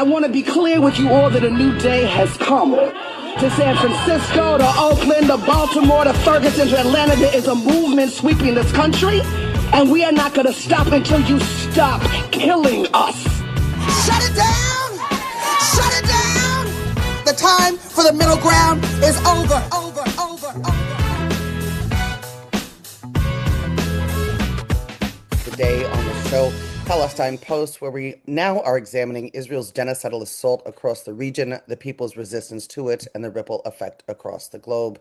I want to be clear with you all that a new day has come. To San Francisco, to Oakland, to Baltimore, to Ferguson, to Atlanta, there is a movement sweeping this country, and we are not going to stop until you stop killing us. Shut it down! Shut it down! The time for the middle ground is over. Today on the show, Palestine Post, where we now are examining Israel's genocidal assault across the region, the people's resistance to it, and the ripple effect across the globe.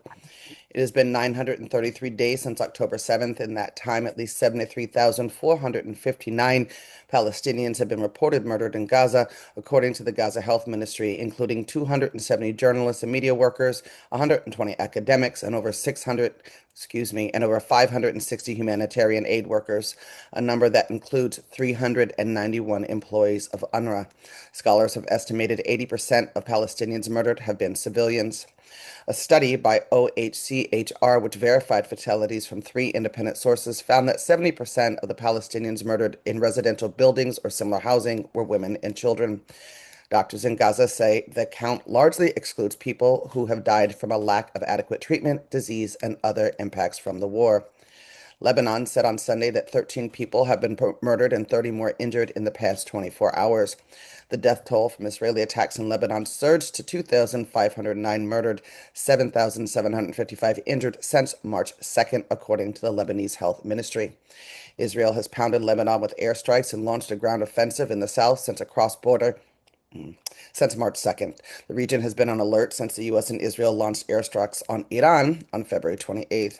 It has been 933 days since October 7th. In that time, at least 73,459 Palestinians have been reported murdered in Gaza, according to the Gaza Health Ministry, including 270 journalists and media workers, 120 academics, and over 560 humanitarian aid workers, a number that includes 391 employees of UNRWA. Scholars have estimated 80% of Palestinians murdered have been civilians. A study by OHCHR, which verified fatalities from 3 independent sources, found that 70% of the Palestinians murdered in residential buildings or similar housing were women and children. Doctors in Gaza say the count largely excludes people who have died from a lack of adequate treatment, disease, and other impacts from the war. Lebanon said on Sunday that 13 people have been murdered and 30 more injured in the past 24 hours. The death toll from Israeli attacks in Lebanon surged to 2,509 murdered, 7,755 injured since March 2nd, according to the Lebanese Health Ministry. Israel has pounded Lebanon with airstrikes and launched a ground offensive in the south since March 2nd. The region has been on alert since the U.S. and Israel launched airstrikes on Iran on February 28th.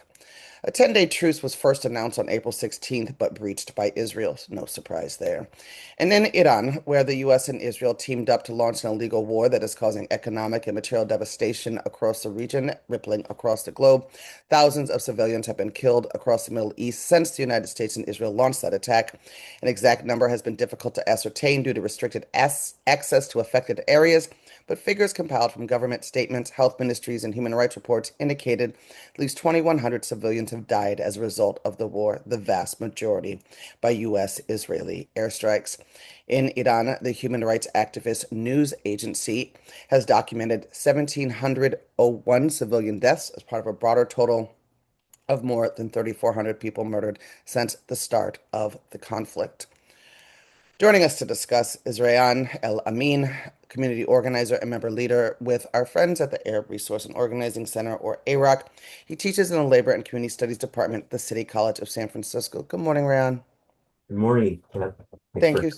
A 10-day truce was first announced on April 16th, but breached by Israel. No surprise there. And then Iran, where the U.S. and Israel teamed up to launch an illegal war that is causing economic and material devastation across the region, rippling across the globe. Thousands of civilians have been killed across the Middle East since the United States and Israel launched that attack. An exact number has been difficult to ascertain due to restricted access to affected areas, but figures compiled from government statements, health ministries, and human rights reports indicated at least 2,100 civilians have died as a result of the war, the vast majority by U.S.-Israeli airstrikes. In Iran, the human rights activist news agency has documented 1,701 civilian deaths as part of a broader total of more than 3,400 people murdered since the start of the conflict. Joining us to discuss is Rayan El-Amine, community organizer and member leader with our friends at the Arab Resource and Organizing Center, or AROC. He teaches in the Labor and Community Studies Department at the City College of San Francisco. Good morning, Rayan. Good morning. Thank you.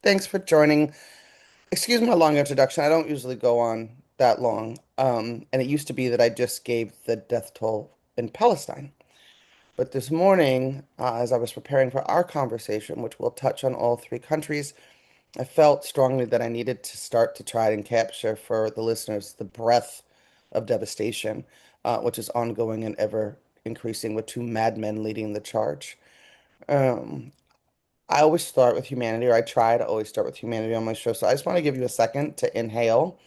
Thanks for joining. Excuse my long introduction. I don't usually go on that long. And it used to be that I just gave the death toll in Palestine. But this morning, as I was preparing for our conversation, which will touch on all 3 countries, I felt strongly that I needed to start to try and capture for the listeners the breadth of devastation, which is ongoing and ever increasing with 2 madmen leading the charge. I always start with humanity, or I try to always start with humanity on my show. So I just want to give you a second to inhale,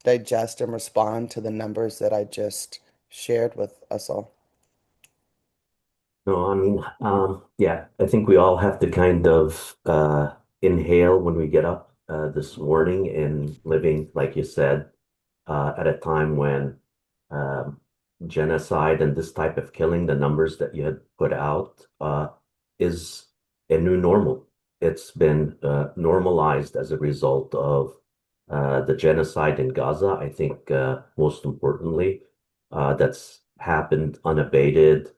digest, and respond to the numbers that I just shared with us all. No, I mean, yeah, I think we all have to kind of inhale when we get up this morning and living, like you said, at a time when genocide and this type of killing, the numbers that you had put out, is a new normal. It's been normalized as a result of the genocide in Gaza. I think most importantly, that's happened unabated.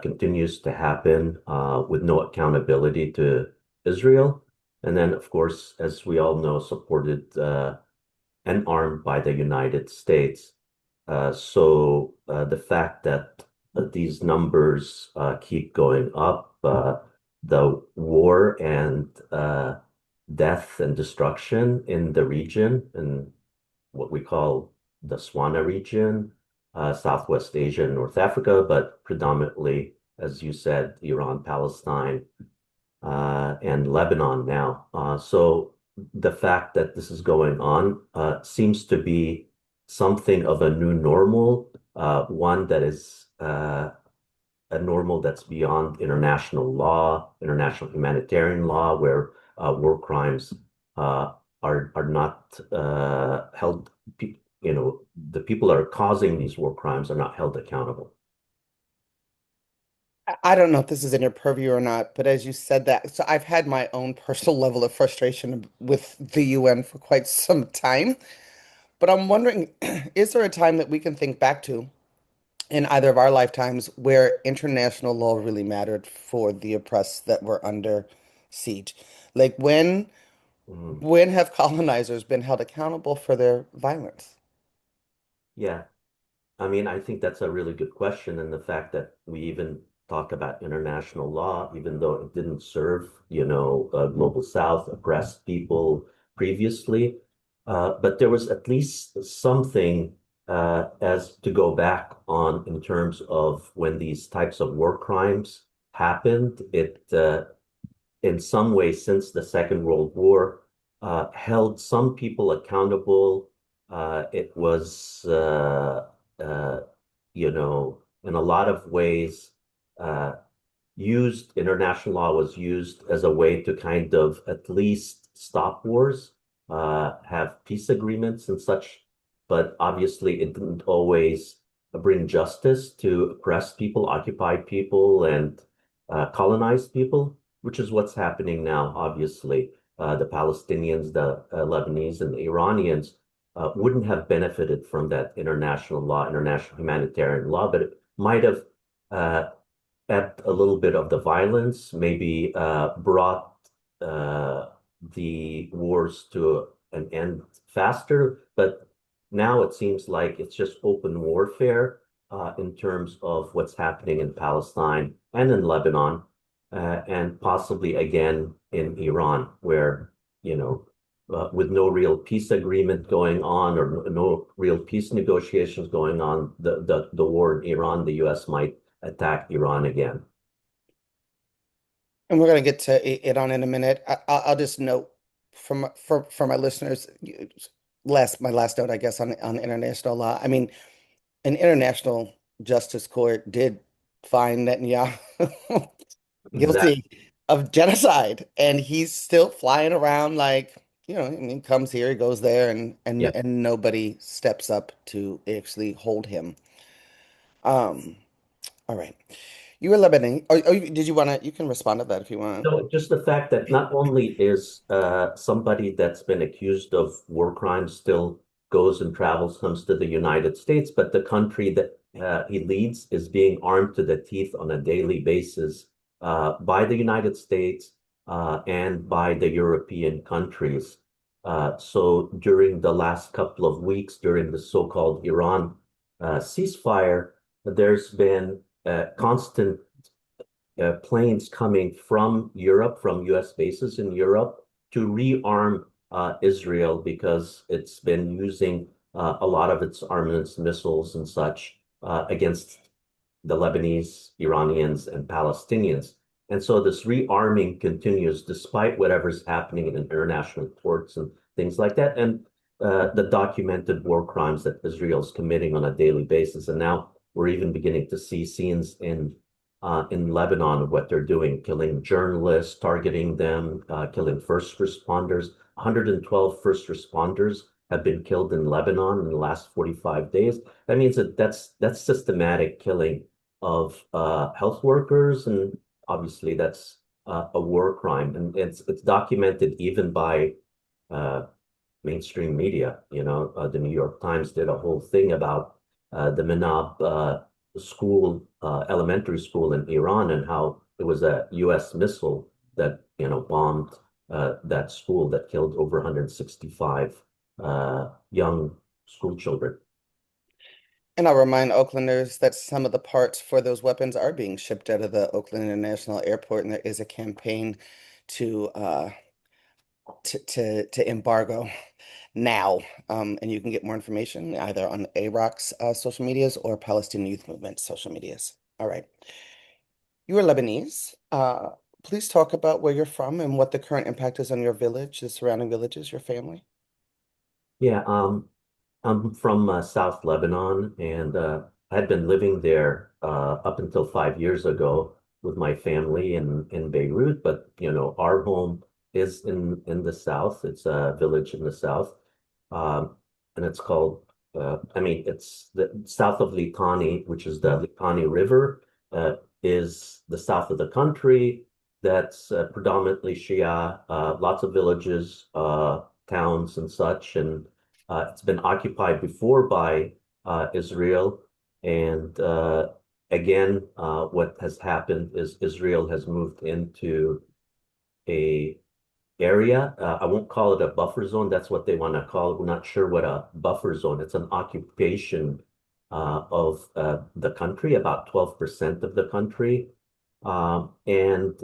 Continues to happen with no accountability to Israel. And then, of course, as we all know, supported and armed by the United States. So the fact that these numbers keep going up, the war and death and destruction in the region, and what we call the Swana region, Southwest Asia and North Africa, but predominantly, as you said, Iran, Palestine, and Lebanon now. So the fact that this is going on seems to be something of a new normal, one that is a normal that's beyond international law, international humanitarian law, where war crimes are not held. The people that are causing these war crimes are not held accountable. I don't know if this is in your purview or not, but as you said that, so I've had my own personal level of frustration with the UN for quite some time. But I'm wondering, is there a time that we can think back to in either of our lifetimes where international law really mattered for the oppressed that were under siege? Like Mm. when have colonizers been held accountable for their violence? Yeah, I mean, I think that's a really good question, and the fact that we even talk about international law, even though it didn't serve, global South oppressed people previously, but there was at least something as to go back on in terms of when these types of war crimes happened. It in some way since the Second World War, held some people accountable. It was, uh, in a lot of ways, uh, international law was used as a way to kind of at least stop wars, have peace agreements and such. But obviously, it didn't always bring justice to oppressed people, occupied people, and colonized people, which is what's happening now, obviously. The Palestinians, the Lebanese, and the Iranians wouldn't have benefited from that international law, international humanitarian law, but it might have uh, ebbed a little bit of the violence, maybe brought uh, the wars to an end faster. But now it seems like it's just open warfare in terms of what's happening in Palestine and in Lebanon, and possibly again in Iran, where, with no real peace agreement going on or no real peace negotiations going on, the war in Iran, the US might attack Iran again. And we're going to get to it on in a minute. I'll just note for my listeners, my last note, I guess, on international law. I mean, an international justice court did find Netanyahu Exactly. guilty of genocide, and he's still flying around like, I mean, comes here, he goes there, and Yeah. nobody steps up to actually hold him. Um, all right. You were Lebanese. Did you want to? You can respond to that if you want. No, just the fact that not only is somebody that's been accused of war crimes still goes and travels, comes to the United States, but the country that he leads is being armed to the teeth on a daily basis by the United States and by the European countries. So during the last couple of weeks, during the so-called Iran ceasefire, there's been constant planes coming from Europe, from US bases in Europe, to rearm Israel because it's been using a lot of its armaments, missiles, and such against the Lebanese, Iranians, and Palestinians. And so this rearming continues despite whatever's happening in international courts and things like that, and the documented war crimes that Israel's committing on a daily basis. And now we're even beginning to see scenes in Lebanon of what they're doing, killing journalists, targeting them, killing first responders. 112 first responders have been killed in Lebanon in the last 45 days. That means that's systematic killing of health workers, and obviously that's a war crime, and it's documented even by uh, mainstream media. The New York Times did a whole thing about the Minab school, elementary school in Iran, and how it was a U.S. missile that bombed that school that killed over 165 young school children. And I'll remind Oaklanders that some of the parts for those weapons are being shipped out of the Oakland International Airport, and there is a campaign to to embargo now. And you can get more information either on AROC's social medias or Palestinian Youth Movement social medias. All right. You are Lebanese. Please talk about where you're from and what the current impact is on your village, the surrounding villages, your family. Yeah, I'm from South Lebanon, and I had been living there up until 5 years ago with my family in Beirut. But our home is in the south. It's a village in the south, um, and it's called. I mean, it's the south of Litani, which is the Litani River, is the south of the country. That's predominantly Shia. Lots of villages, towns, and such, and it's been occupied before by Israel, and again, what has happened is Israel has moved into a area. I won't call it a buffer zone. That's what they want to call it. We're not sure what a buffer zone. It's an occupation of the country, about 12% of the country. And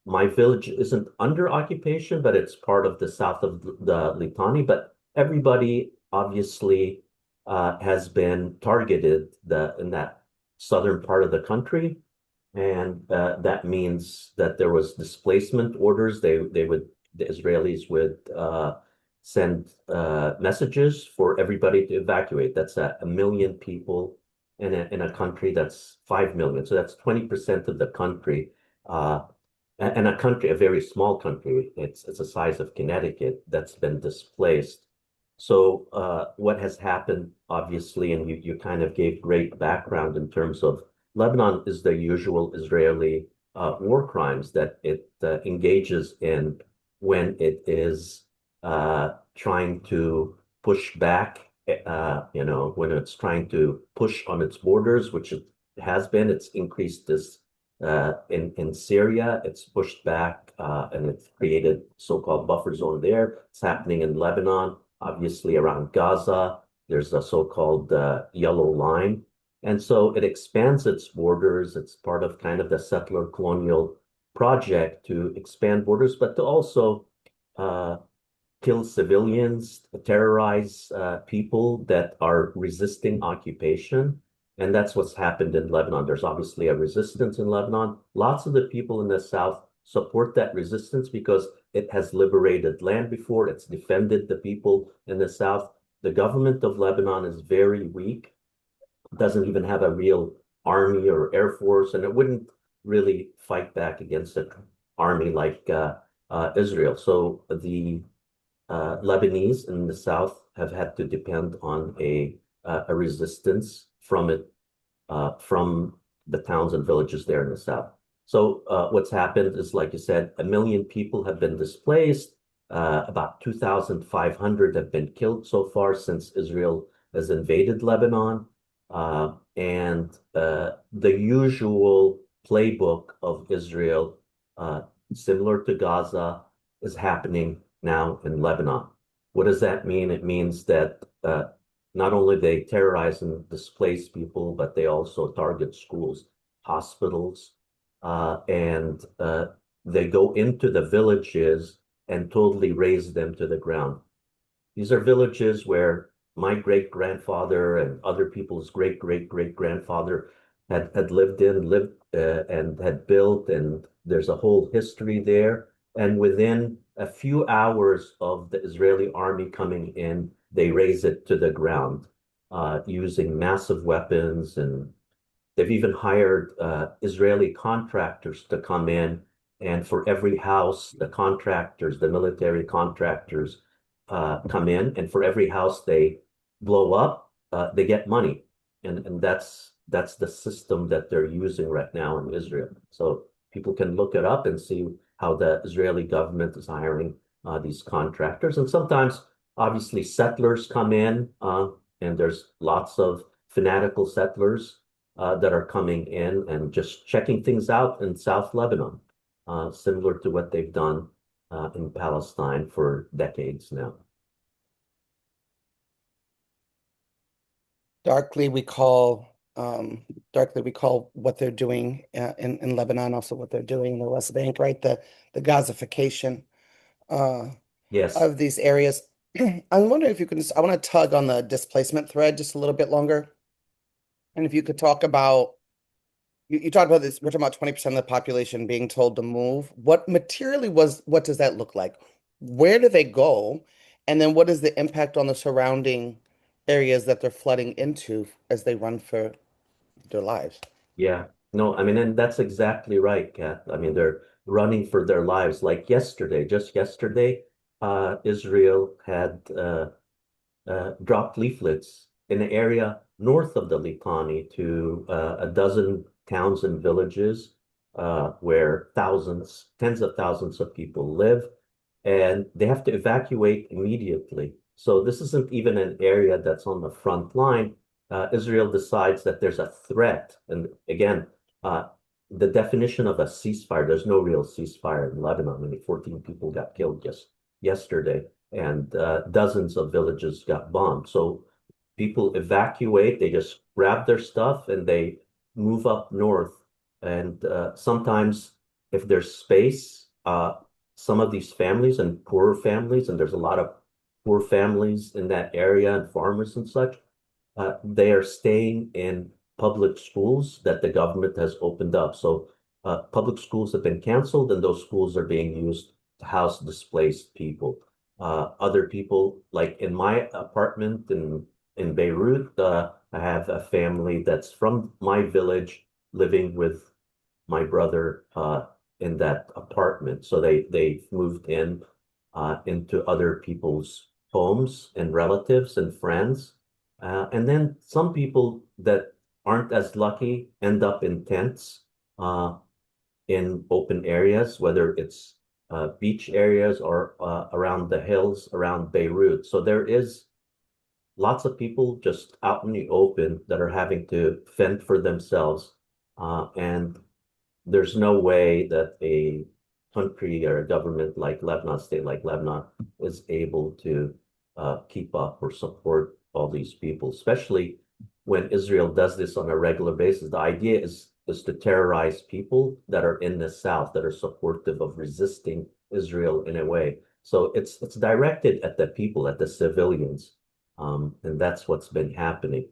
my village isn't under occupation, but it's part of the south of the Litani. But everybody obviously has been targeted in that southern part of the country. And that means that there was displacement orders. The Israelis would send messages for everybody to evacuate. That's a million people in a country that's 5 million. So that's 20% of the country. Uh, and a country, a very small country, it's the size of Connecticut that's been displaced. So what has happened, obviously, and you kind of gave great background in terms of Lebanon is the usual Israeli war crimes that it engages in when it is trying to push back, when it's trying to push on its borders, which it has been. It's increased this in Syria. It's pushed back and it's created so-called buffer zone there. It's happening in Lebanon, obviously around Gaza. There's a so-called yellow line. And so it expands its borders. It's part of kind of the settler colonial project to expand borders, but to also uh, kill civilians, terrorize people that are resisting occupation. And that's what's happened in Lebanon. There's obviously a resistance in Lebanon. Lots of the people in the South support that resistance because it has liberated land before, it's defended the people in the South. The government of Lebanon is very weak, doesn't even have a real army or air force, and it wouldn't really fight back against an army like Israel. So the Lebanese in the south have had to depend on a resistance from the towns and villages there in the south. So what's happened is, like you said, a million people have been displaced. About 2,500 have been killed so far since Israel has invaded Lebanon. And the usual playbook of Israel, similar to Gaza, is happening now in Lebanon. What does that mean? It means that not only they terrorize and displace people, but they also target schools, hospitals, and they go into the villages and totally raze them to the ground. These are villages where my great grandfather and other people's great great great grandfather had lived and had built, and there's a whole history there. And within a few hours of the Israeli army coming in, they raze it to the ground using massive weapons, and they've even hired Israeli contractors to come in. And for every house, the military contractors come in, and for every house they blow up, they get money. And that's the system that they're using right now in Israel. So people can look it up and see how the Israeli government is hiring these contractors. And sometimes, obviously, settlers come in, and there's lots of fanatical settlers that are coming in and just checking things out in South Lebanon, similar to what they've done in Palestine for decades now. Darkly, we call what they're doing in Lebanon, also what they're doing in the West Bank, right? The Gazification uh, Yes. of these areas. I'm wondering if you can I want to tug on the displacement thread just a little bit longer. And if you could talk about, you talked about this, we're talking about 20% of the population being told to move. What what does that look like? Where do they go? And then what is the impact on the surrounding areas that they're flooding into as they run for their lives? Yeah. No, I mean, and that's exactly right, Kat. I mean, running for their lives. Like yesterday, just yesterday, Israel had dropped leaflets in an area north of the Litani to a dozen towns and villages where thousands, tens of thousands of people live, and they have to evacuate immediately. So this isn't even an area that's on the front line. Israel decides that there's a threat. And again, uh, the definition of a ceasefire, there's no real ceasefire in Lebanon. I mean, 14 people got killed just yesterday, and dozens of villages got bombed. So people evacuate, they just grab their stuff and they move up north. And sometimes, if there's space, some of these families and poorer families, and there's a lot of poor families in that area and farmers and such, they are staying in public schools that the government has opened up. So public schools have been canceled, and those schools are being used to house displaced people. Other people, like in my apartment in Beirut, I have a family that's from my village living with my brother in that apartment. So they moved in into other people's homes and relatives and friends. And then some people that aren't as lucky end up in tents in open areas, whether it's beach areas or around the hills around Beirut. So there is lots of people just out in the open that are having to fend for themselves. And there's no way that a country or a government like Lebanon, state like Lebanon, is able to keep up or support all these people, especially when Israel does this on a regular basis. The idea is to terrorize people that are in the south that are supportive of resisting Israel in a way. So it's directed at the people, at the civilians, and that's what's been happening.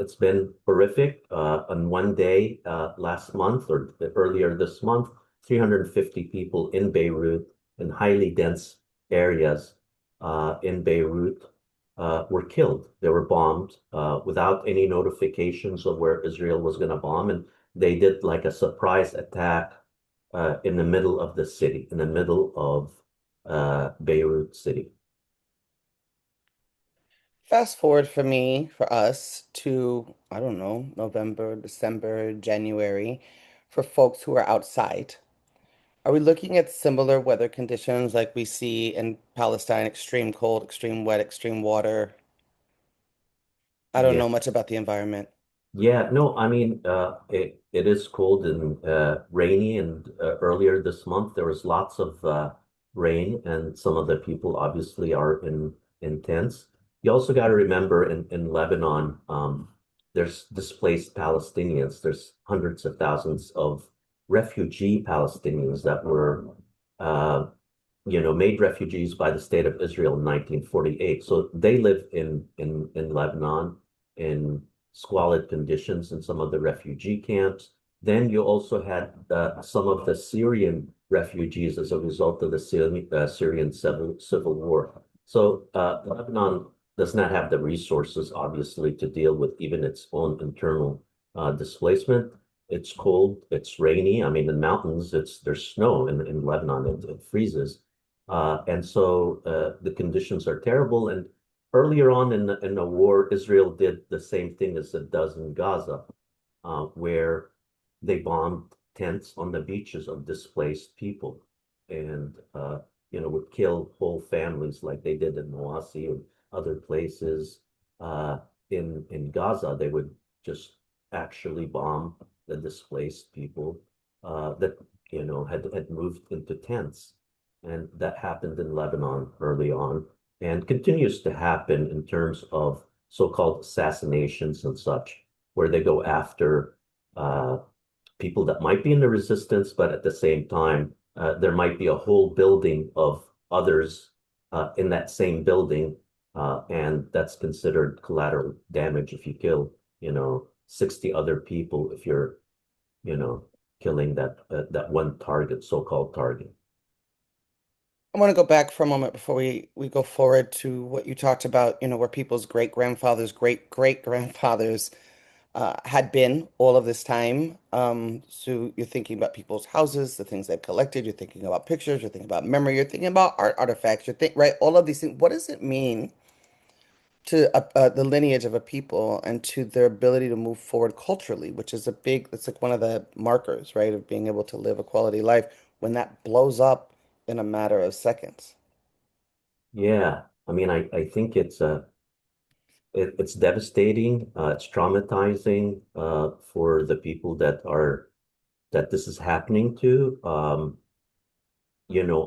It's been horrific. On one day last month or earlier this month, 350 people in Beirut, in highly dense areas in Beirut, were killed. They were bombed without any notifications of where Israel was going to bomb. And they did like a surprise attack in the middle of the city, in the middle of Beirut city. Fast forward for me, for us, to, I don't know, November, December, January, for folks who are outside. Are we looking at similar weather conditions like we see in Palestine, extreme cold, extreme wet, extreme water? I don't Yeah. know much about the environment. Yeah, no, I mean, it is cold and rainy, and earlier this month there was lots of rain, and some of the people obviously are in tents. You also got to remember in Lebanon, there's displaced Palestinians. There's hundreds of thousands of refugee Palestinians that were, uh, made refugees by the state of Israel in 1948. So they live in Lebanon in squalid conditions in some of the refugee camps. Then you also had some of the Syrian refugees as a result of the Syrian civil war. So Lebanon does not have the resources, obviously, to deal with even its own internal displacement. It's cold, it's rainy. I mean, in mountains, there's snow in Lebanon. It freezes. And so the conditions are terrible. And earlier on in the war, Israel did the same thing as it does in Gaza, where they bombed tents on the beaches of displaced people, and would kill whole families like they did in Mawasi and other places. In Gaza, they would just actually bomb the displaced people that had moved into tents, and that happened in Lebanon early on and continues to happen in terms of so-called assassinations and such, where they go after people that might be in the resistance, but at the same time, there might be a whole building of others in that same building, and that's considered collateral damage if you kill, 60 other people if you're, you know, killing that one target, so-called target. I want to go back for a moment before we go forward to what you talked about, where people's great grandfathers, great great grandfathers had been all of this time. So you're thinking about people's houses, the things they've collected, you're thinking about pictures, you're thinking about memory, you're thinking about art artifacts, right? All of these things. What does it mean to the lineage of a people and to their ability to move forward culturally, which is it's like one of the markers, right, of being able to live a quality life when that blows up in a matter of seconds. Yeah. I mean, I think it's devastating. It's traumatizing for the people that this is happening to.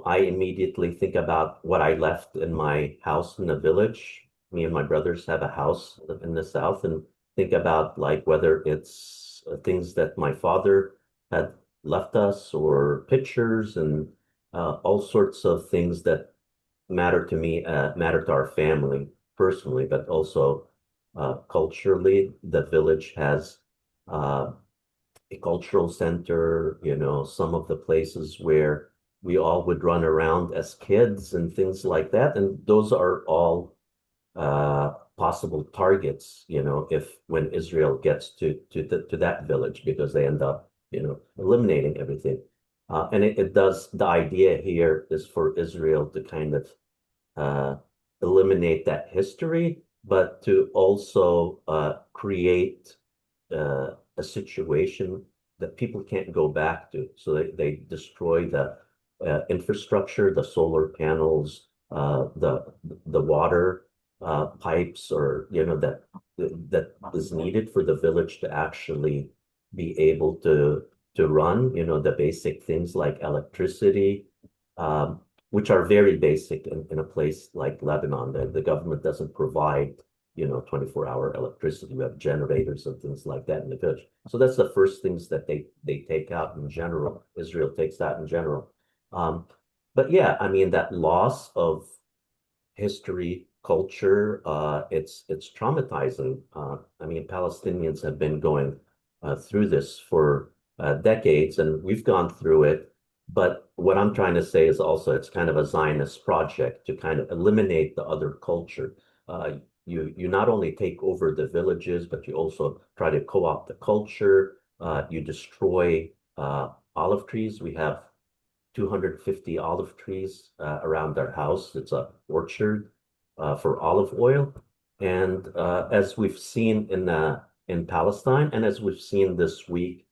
I immediately think about what I left in my house in the village. Me and my brothers have a house in the south, and think about like whether it's things that my father had left us or pictures and all sorts of things that matter to me, matter to our family personally, but also culturally. The village has uh, a cultural center, some of the places where we all would run around as kids and things like that. And those are all possible targets, if when Israel gets to that village, because they end up, eliminating everything. And it does, the idea here is for Israel to kind of uh, eliminate that history, but to also create a situation that people can't go back to. So they destroy the infrastructure, the solar panels, the water pipes, or that is needed for the village to actually be able to run. The basic things like electricity, which are very basic in a place like Lebanon. The government doesn't provide 24-hour electricity. We have generators and things like that in the village. So that's the first things that they take out in general. Israel takes that in general. Um, but yeah, I mean that loss of history, culture, it's traumatizing. I mean, Palestinians have been going through this for decades, and we've gone through it. But what I'm trying to say is also it's kind of a Zionist project to kind of eliminate the other culture. You not only take over the villages, but you also try to co-opt the culture. You destroy olive trees. We have 250 olive trees around our house. It's a orchard for olive oil. And as we've seen in Palestine, and as we've seen this week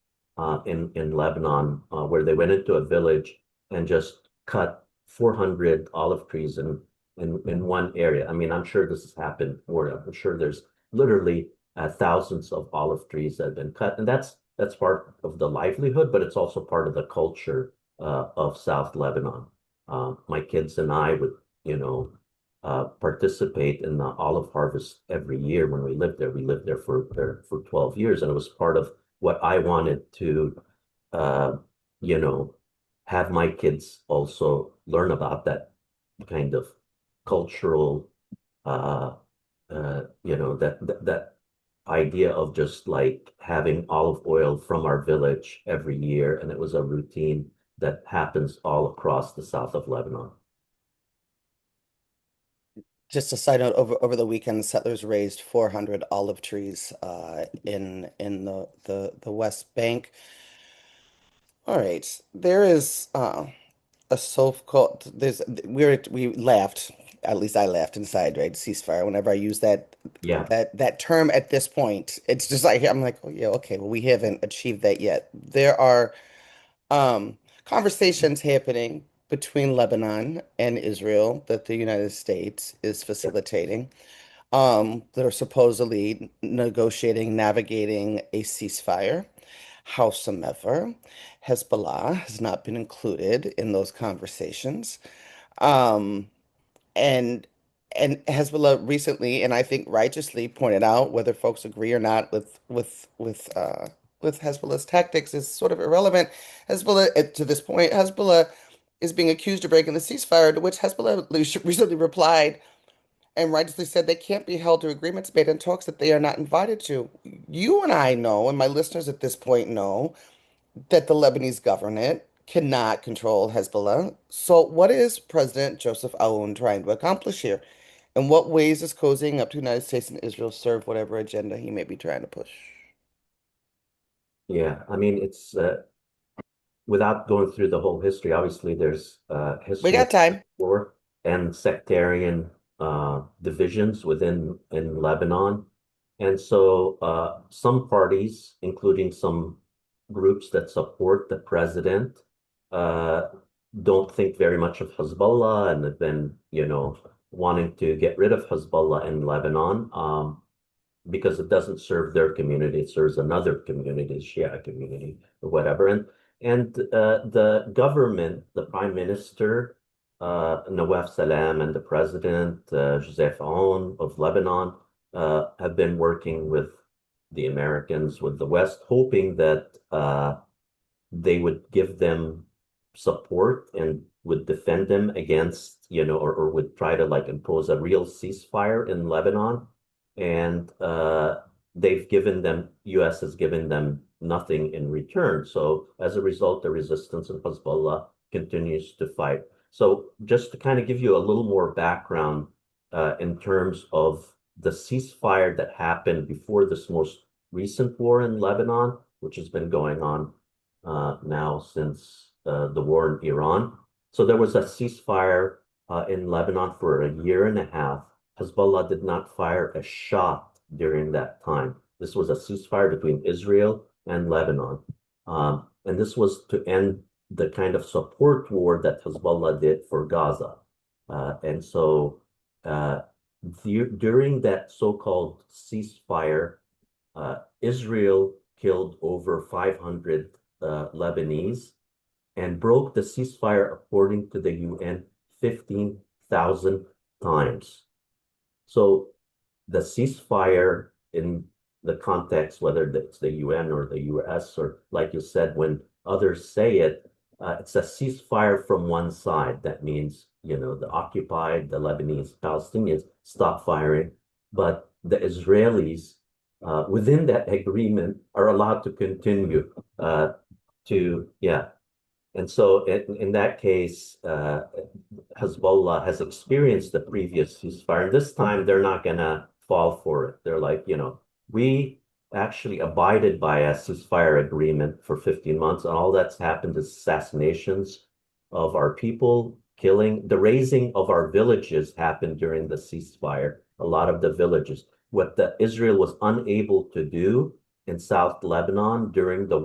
in Lebanon, where they went into a village and just cut 400 olive trees in one area. I mean, I'm sure this has happened more. I'm sure there's literally thousands of olive trees that have been cut, and that's part of the livelihood, but it's also part of the culture of South Lebanon. My kids and I would, participate in the olive harvest every year when we lived there. We lived there for 12 years, and it was part of what I wanted to, uh, you know, have my kids also learn about that kind of cultural, uh, that idea of just like having olive oil from our village every year, and it was a routine that happens all across the south of Lebanon. Just a side note, over the weekend, settlers raised 400 olive trees in the West Bank. All right, there is a so-called we laughed, at least I laughed inside, right? Ceasefire. Whenever I use Yeah. that term at this point, it's just like I'm like, oh yeah, okay, well we haven't achieved that yet. There are conversations happening between Lebanon and Israel that the United States is facilitating, that are supposedly negotiating, navigating a ceasefire. Howsoever, Hezbollah has not been included in those conversations. Um, and and Hezbollah recently, and I think righteously, pointed out whether folks agree or not with Hezbollah's tactics is sort of irrelevant. Hezbollah, to this point, Hezbollah is being accused of breaking the ceasefire, to which Hezbollah recently replied and rightly said they can't be held to agreements made in talks that they are not invited to. You and I know, and my listeners at this point know, that the Lebanese government cannot control Hezbollah. So, what is President Joseph Aoun trying to accomplish here? In what ways is cozying up to the United States and Israel serve whatever agenda he may be trying to push? Yeah, I mean, it's without going through the whole history, obviously there's We history of got time. war and sectarian divisions within in Lebanon. And so some parties, including some groups that support the president, uh, don't think very much of Hezbollah and have been, wanting to get rid of Hezbollah in Lebanon. Because it doesn't serve their community, it serves another community, Shia community or whatever. And the government, the prime minister, Nawaf Salam, and the president, Joseph Aoun of Lebanon, have been working with the Americans, with the West, hoping that they would give them support and would defend them against, or would try to like impose a real ceasefire in Lebanon. And they've given them, US has given them nothing in return. So as a result, the resistance of Hezbollah continues to fight. So just to kind of give you a little more background in terms of the ceasefire that happened before this most recent war in Lebanon, which has been going on now since the war in Iran. So there was a ceasefire in Lebanon for a year and a half. Hezbollah did not fire a shot during that time. This was a ceasefire between Israel and Lebanon. And this was to end the kind of support war that Hezbollah did for Gaza. And so during that so-called ceasefire, Israel killed over 500 Lebanese and broke the ceasefire according to the UN 15,000 times. So the ceasefire in the context, whether it's the UN or the US, or like you said, when others say it, it's a ceasefire from one side. That means, the occupied, the Lebanese, Palestinians stop firing, but the Israelis within that agreement are allowed to continue yeah. And so in that case, Hezbollah has experienced the previous ceasefire. And this time they're not going to fall for it. They're like, we actually abided by a ceasefire agreement for 15 months, and all that's happened is assassinations of our people, the razing of our villages happened during the ceasefire. A lot of the villages. What Israel was unable to do in South Lebanon during the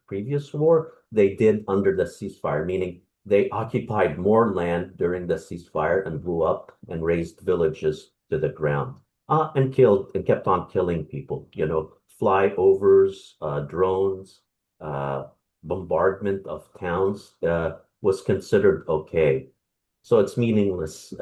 previous war, they did under the ceasefire, meaning they occupied more land during the ceasefire and blew up and razed villages to the ground, and killed and kept on killing people. Flyovers, drones, bombardment of towns was considered okay. So it's meaningless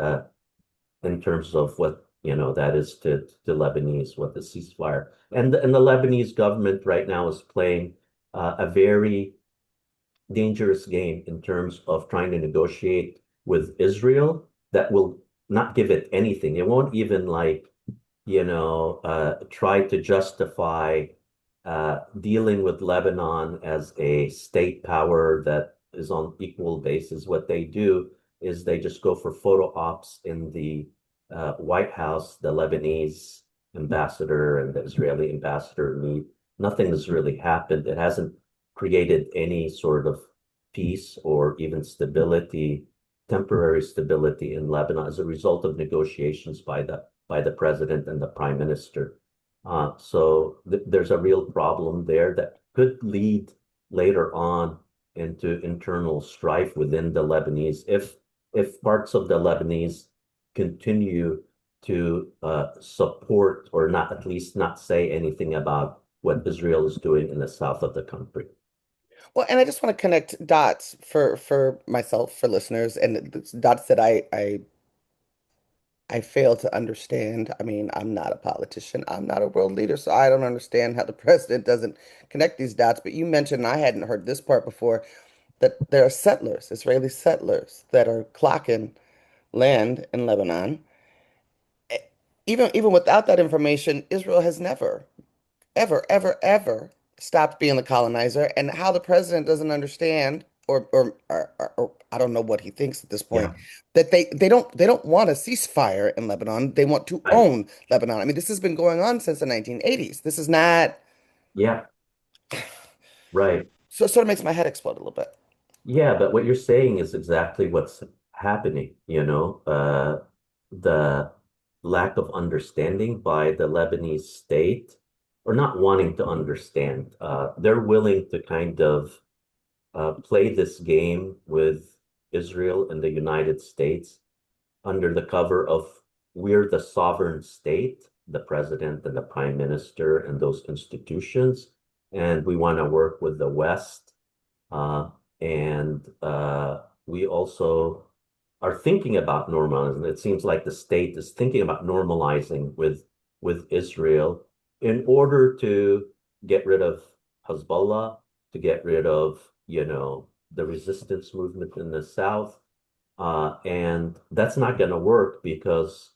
in terms of what that is to Lebanese, what the ceasefire and the Lebanese government right now is playing a very dangerous game in terms of trying to negotiate with Israel that will not give it anything. It won't even try to justify dealing with Lebanon as a state power that is on equal basis. What they do is they just go for photo ops in the White House. The Lebanese ambassador and the Israeli ambassador meet. Nothing has really happened. It hasn't created any sort of peace or even stability, temporary stability in Lebanon as a result of negotiations by the president and the prime minister. So there's a real problem there that could lead later on into internal strife within the Lebanese if parts of the Lebanese continue to support or not at least not say anything about what Israel is doing in the south of the country. Well, and I just want to connect dots for myself, for listeners, and it's dots that I fail to understand. I mean, I'm not a politician. I'm not a world leader, so I don't understand how the president doesn't connect these dots. But you mentioned, and I hadn't heard this part before, that there are settlers, Israeli settlers, that are clocking land in Lebanon. E- even without that information, Israel has never, ever, ever, ever stopped being the colonizer. And how the president doesn't understand, or I don't know what he thinks at this point, Yeah, that they don't want a ceasefire in Lebanon. They want to right. own Lebanon. I mean, this has been going on since the 1980s. This is not. Yeah. Right. So it sort of makes my head explode a little bit. Yeah, but what you're saying is exactly what's happening, the lack of understanding by the Lebanese state, or not wanting to understand. They're willing to kind of play this game with Israel and the United States under the cover of we're the sovereign state, the president and the prime minister and those institutions, and we want to work with the West. Uh, and we also are thinking about normalizing. It seems like the state is thinking about normalizing with Israel in order to get rid of Hezbollah, to get rid of, the resistance movement in the south. And that's not going to work because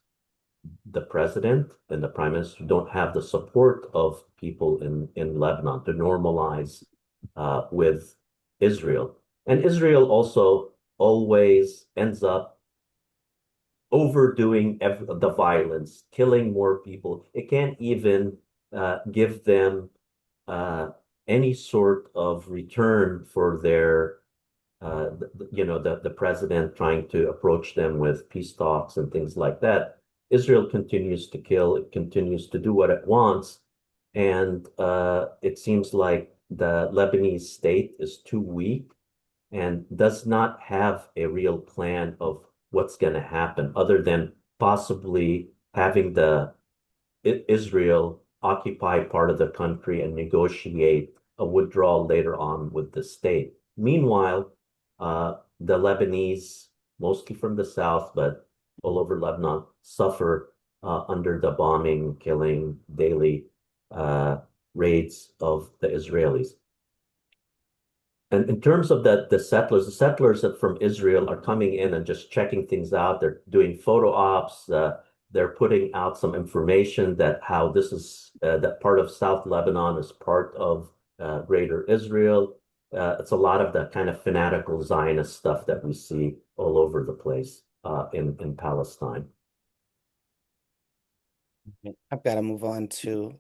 the president and the prime minister don't have the support of people in Lebanon to normalize with Israel. And Israel also always ends up overdoing the violence, killing more people. It can't even give them uh, any sort of return for their the president trying to approach them with peace talks and things like that. Israel continues to kill, it continues to do what it wants. And it seems like the Lebanese state is too weak and does not have a real plan of what's going to happen other than possibly having the Israel occupy part of the country and negotiate a withdrawal later on with the state. Meanwhile, the Lebanese, mostly from the south, but all over Lebanon, suffer under the bombing, killing, daily uh, raids of the Israelis. And in terms of the settlers that from Israel are coming in and just checking things out. They're doing photo ops. They're putting out some information that how this is that part of South Lebanon is part of Greater Israel. It's a lot of the kind of fanatical Zionist stuff that we see all over the place in Palestine. I've got to move on to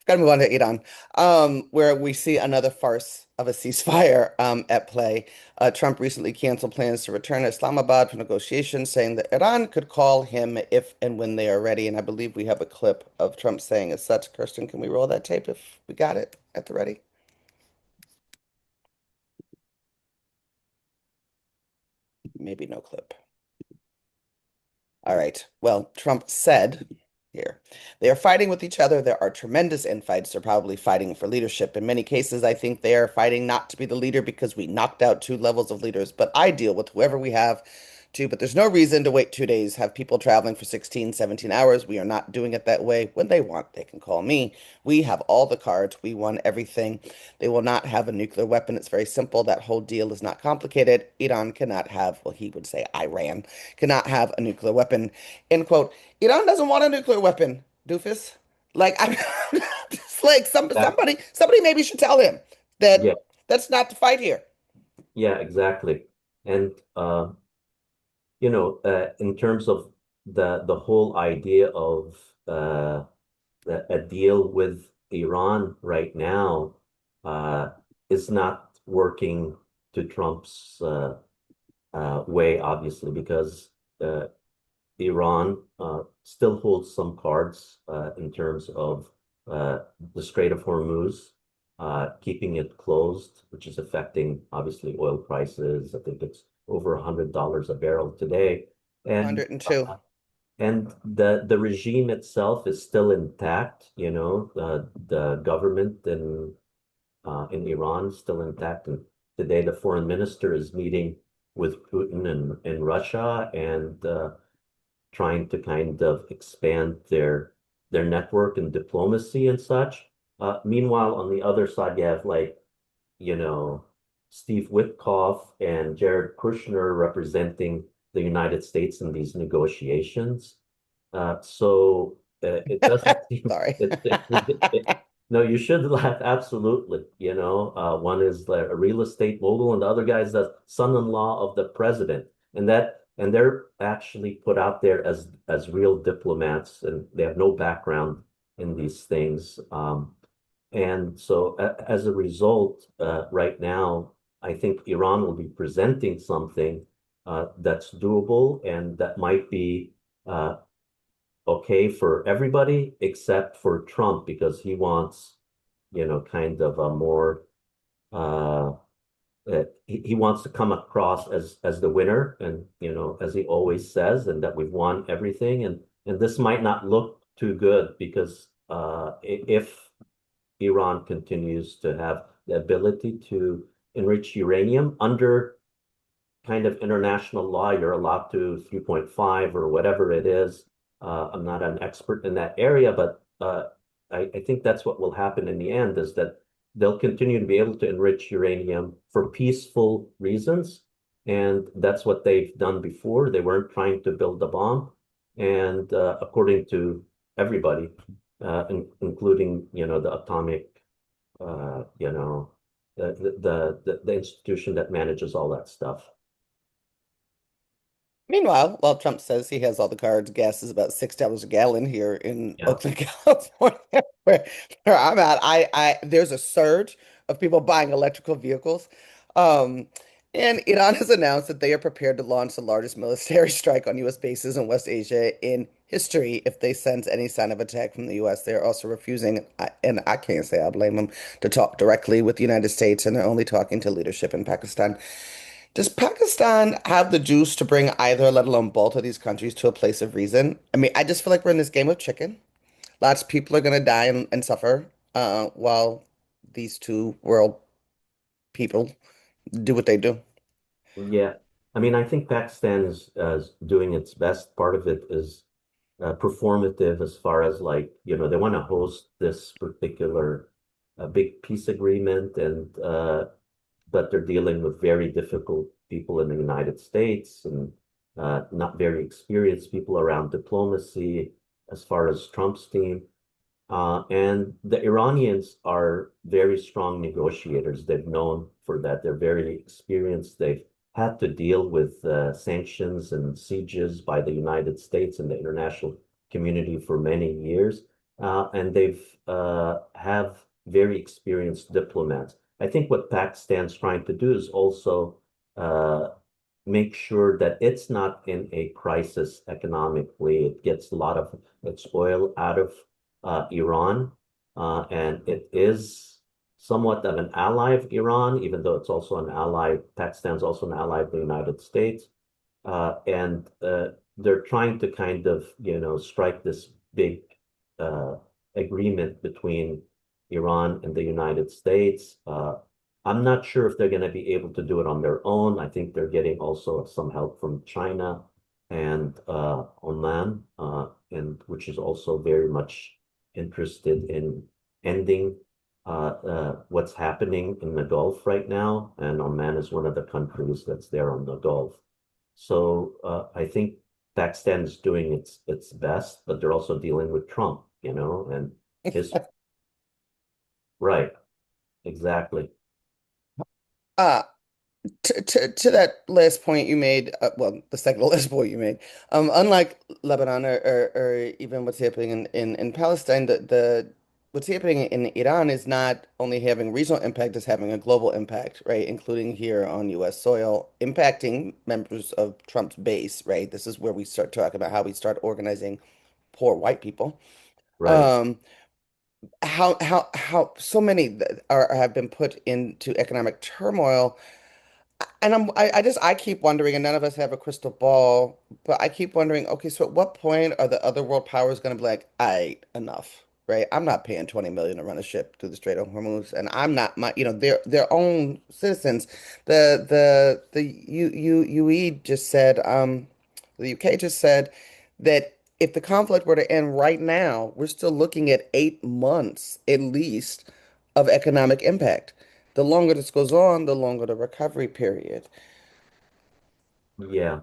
got to move on to Iran, where we see another farce of a ceasefire at play. Trump recently canceled plans to return to Islamabad for negotiations, saying that Iran could call him if and when they are ready. And I believe we have a clip of Trump saying as such. Kirsten, can we roll that tape if we got it at the ready? Maybe no clip. All right. Well, Trump said here, they are fighting with each other. There are tremendous infights. They're probably fighting for leadership. In many cases, I think they are fighting not to be the leader because we knocked out two levels of leaders. But I deal with whoever we have to. But there's no reason to wait 2 days, have people traveling for 16, 17 hours. We are not doing it that way. When they want, they can call me. We have all the cards. We won everything. They will not have a nuclear weapon. It's very simple. That whole deal is not complicated. Iran cannot have, well, he would say Iran cannot have a nuclear weapon. End quote. Iran doesn't want a nuclear weapon, doofus. Like I'm just like That, somebody maybe should tell him that yeah, that's not the fight here. yeah, exactly. And in terms of the whole idea of uh, a deal with Iran right now uh, is not working to Trump's way, obviously, because Iran still holds some cards in terms of the Strait of Hormuz, keeping it closed, which is affecting obviously oil prices. I think it's over $100 a barrel today, and 102. the regime itself is still intact. The government in Iran is still intact, and today the foreign minister is meeting with Putin in Russia and trying to kind of expand their network and diplomacy and such. Meanwhile, on the other side, you have like, you know, Steve Witkoff and Jared Kushner representing the United States in these negotiations. So it doesn't seem Sorry. no, you should laugh. Absolutely. One is a real estate mogul, and the other guy is the son-in-law of the president, and they're actually put out there as real diplomats, and they have no background in these things. And so as a result, right now, I think Iran will be presenting something that's doable and that might be okay for everybody except for Trump because he wants, kind of a more uh, he wants to come across as the winner, and as he always says, and that we've won everything, and this might not look too good because if Iran continues to have the ability to enrich uranium under kind of international law, you're allowed to 3.5 or whatever it is. I'm not an expert in that area, but I think that's what will happen in the end is that they'll continue to be able to enrich uranium for peaceful reasons. And that's what they've done before. They weren't trying to build a bomb. And according to everybody, including, the atomic, the institution that manages all that stuff. Meanwhile, while Trump says he has all the cards, gas is about $6 a gallon here in Yeah. Oakland, California, where I'm at. There's a surge of people buying electrical vehicles. Um, and Iran has announced that they are prepared to launch the largest military strike on U.S. bases in West Asia in history if they sense any sign of attack from the U.S. They're also refusing, and I can't say I blame them, to talk directly with the United States, and they're only talking to leadership in Pakistan. Does Pakistan have the juice to bring either, let alone both of these countries to a place of reason? I mean, I just feel like we're in this game of chicken. Lots of people are going to die and suffer while these two world people do what they do. Yeah. I mean, I think Pakistan is doing its best. Part of it is performative as far as like, they want to host this particular big peace agreement and but they're dealing with very difficult people in the United States and not very experienced people around diplomacy as far as Trump's team. And the Iranians are very strong negotiators. They've known for that. They're very experienced. They've had to deal with sanctions and sieges by the United States and the international community for many years. And they've have very experienced diplomats. I think what Pakistan's trying to do is also uh, make sure that it's not in a crisis economically. It gets a lot of its oil out of Iran, and it is somewhat of an ally of Iran, even though it's also an ally. Pakistan's also an ally of the United States, and they're trying to kind of, strike this big uh, agreement between Iran and the United States. I'm not sure if they're going to be able to do it on their own. I think they're getting also some help from China and Oman, and which is also very much interested in ending what's happening in the Gulf right now. And Oman is one of the countries that's there on the Gulf. So I think Pakistan is doing its best, but they're also dealing with Trump, and his right, exactly. Uh, to that last point you made, well, the second to last point you made, unlike Lebanon or even what's happening in Palestine, the what's happening in Iran is not only having regional impact, it's having a global impact, right? Including here on U.S. soil, impacting members of Trump's base, right? This is where we start talking about how we start organizing poor white people. Right. Um, how so many are have been put into economic turmoil, and I keep wondering, and none of us have a crystal ball, but I keep wondering, okay, so at what point are the other world powers going to be like, I enough, right? I'm not paying 20 million to run a ship through the Strait of Hormuz, and I'm not their own citizens. The UE just said, the UK just said that if the conflict were to end right now, we're still looking at 8 months at least of economic impact. The longer this goes on, the longer the recovery period. Yeah.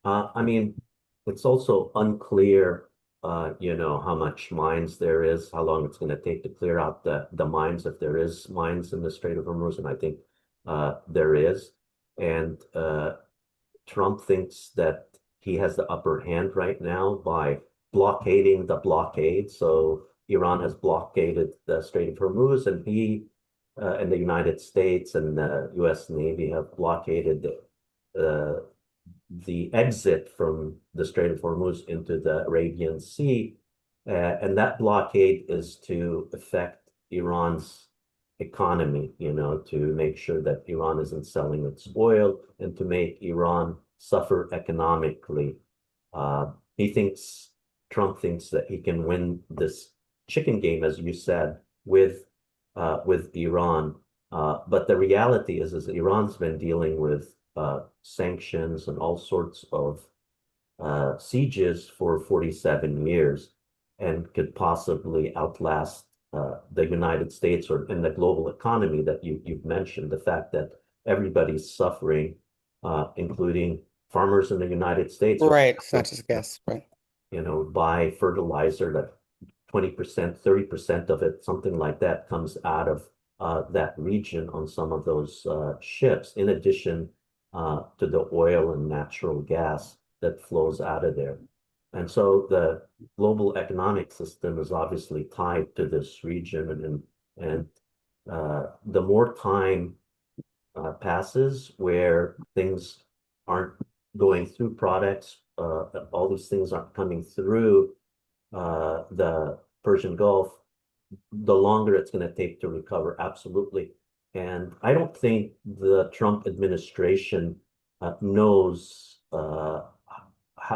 I mean, it's also unclear, how much mines there is, how long it's going to take to clear out the mines, if there is mines in the Strait of Hormuz, and I think there is. And Trump thinks that he has the upper hand right now by blockading the blockade. So Iran has blockaded the Strait of Hormuz, and he and the United States and the U.S. Navy have blockaded the exit from the Strait of Hormuz into the Arabian Sea. And that blockade is to affect Iran's economy, to make sure that Iran isn't selling its oil and to make Iran suffer economically. He thinks, Trump thinks that he can win this chicken game, as you said, with Iran. But the reality is Iran's been dealing with sanctions and all sorts of sieges for 47 years and could possibly outlast the United States or in the global economy that you've mentioned. The fact that everybody's suffering, including farmers in the United States, Right. It's not just gas, right? buy fertilizer that 20%, 30% of it, something like that, comes out of that region on some of those ships, in addition to the oil and natural gas that flows out of there. And so the global economic system is obviously tied to this region, and the more time passes where things aren't going through products, all these things aren't coming through the Persian Gulf, the longer it's going to take to recover, absolutely. And I don't think the Trump administration knows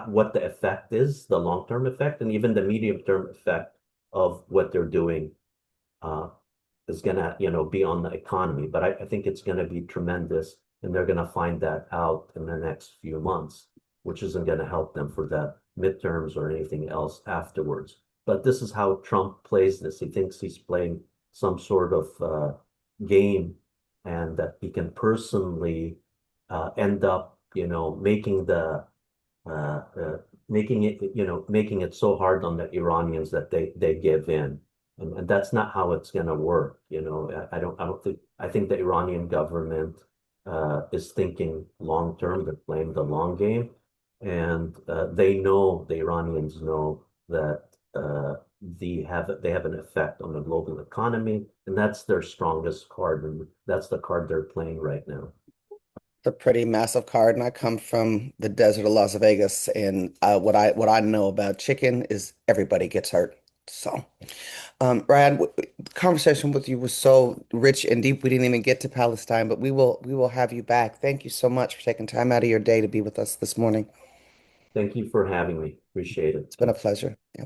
what the effect is, the long-term effect, and even the medium-term effect of what they're doing is going to, be on the economy. But I think it's going to be tremendous, and they're going to find that out in the next few months, which isn't going to help them for the midterms or anything else afterwards. But this is how Trump plays this. He thinks he's playing some sort of game, and that he can personally end up, making it so hard on the Iranians that they give in. And that's not how it's going to work. I think the Iranian government is thinking long term. They're playing the long game. And the Iranians know that they have an effect on the global economy, and that's their strongest card, and that's the card they're playing right now. It's a pretty massive card, and I come from the desert of Las Vegas, and what I know about chicken is everybody gets hurt. So, Ryan, the conversation with you was so rich and deep. We didn't even get to Palestine, but we will have you back. Thank you so much for taking time out of your day to be with us this morning. Thank you for having me. Appreciate it. It's been a pleasure. Yeah.